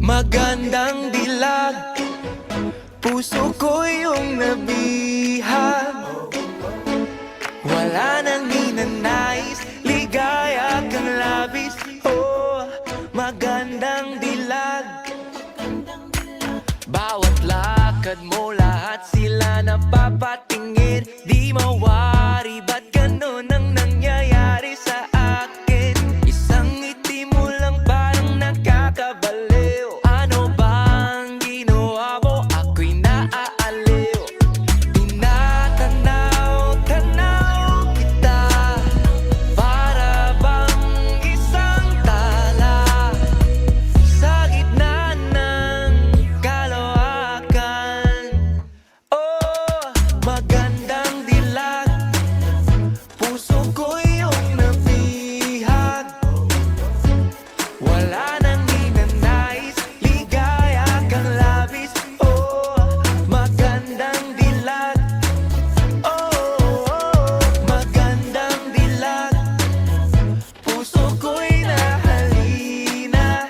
Magandang dilag, puso ko yung nabihag. Wala nang ninanais, ligaya kang labis. Oh, magandang dilag. Bawat lakad mo, lahat sila napapatingin. Di mawari, ba't ganun ang nangyayari sa akin? Isang ngiti mo lang parang nakakabaliw. Ano bang ginawa mo? Ako'y naaaliw. Tinatanaw-tanaw kita, para bang isang tala sa gitna ng kalawakan. Oh, magandang dilag, puso ko yung nabihag. Wala nang ninanais, ligaya kang labis. Oh, magandang dilag. Oh, magandang dilag, puso ko'y nahalina.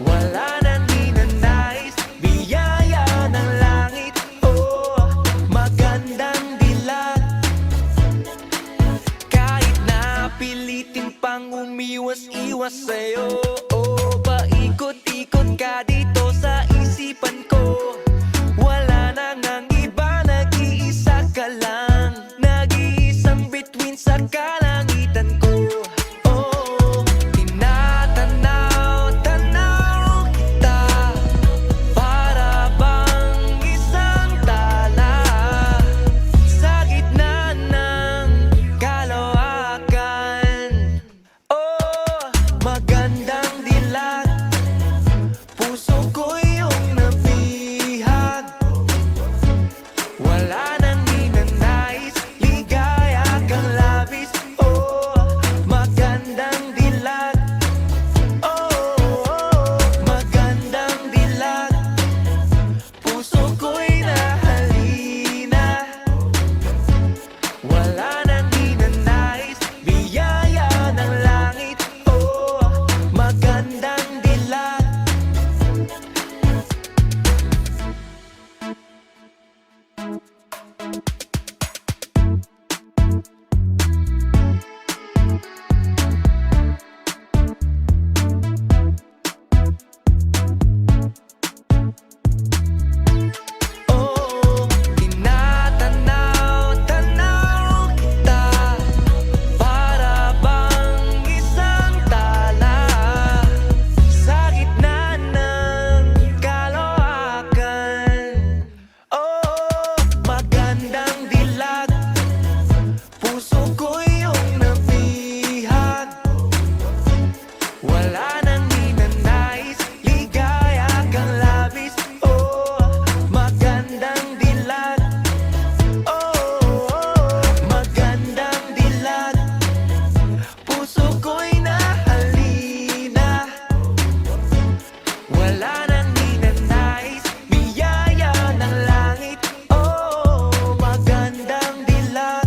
Wala nang ninanais, biyaya ng langit. Oh, magandang dilag. Kahit na pilitin pang umiwas-iwas sa'yo, oh, paikot-ikot ka dito sa isipan ko. Wala nang ang iba, nag-iisa ka lang, nag-iisang bituin sa kalangitan ko. Oh, tinatanaw-tanaw kita, para bang isang tala sa gitna ng kalawakan. Oh, magandang dilag, puso ko yung nabihag. Wala nang ninanais, ligaya kang labis. Oh, magandang dilag. Oh, magandang dilag, puso ko'y nahalina. Wala nang ninanais, biyaya ng langit. Oh, magandang dilag. Oh, tinatanaw-tanaw kita, para bang isang tala sa gitna ng kalawakan. Oh, magandang dilag, puso ko yung nabihag. Wala nang ninanais, ligaya kang labis. Oh, magandang dilag. Oh, magandang dilag, puso ko'y nahalina. Wala nang ninanais, biyaya ng langit. Oh, magandang dilag.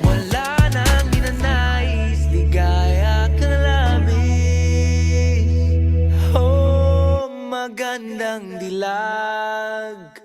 Wala nang ninanais, ligaya kang labis. Oh, magandang dilag.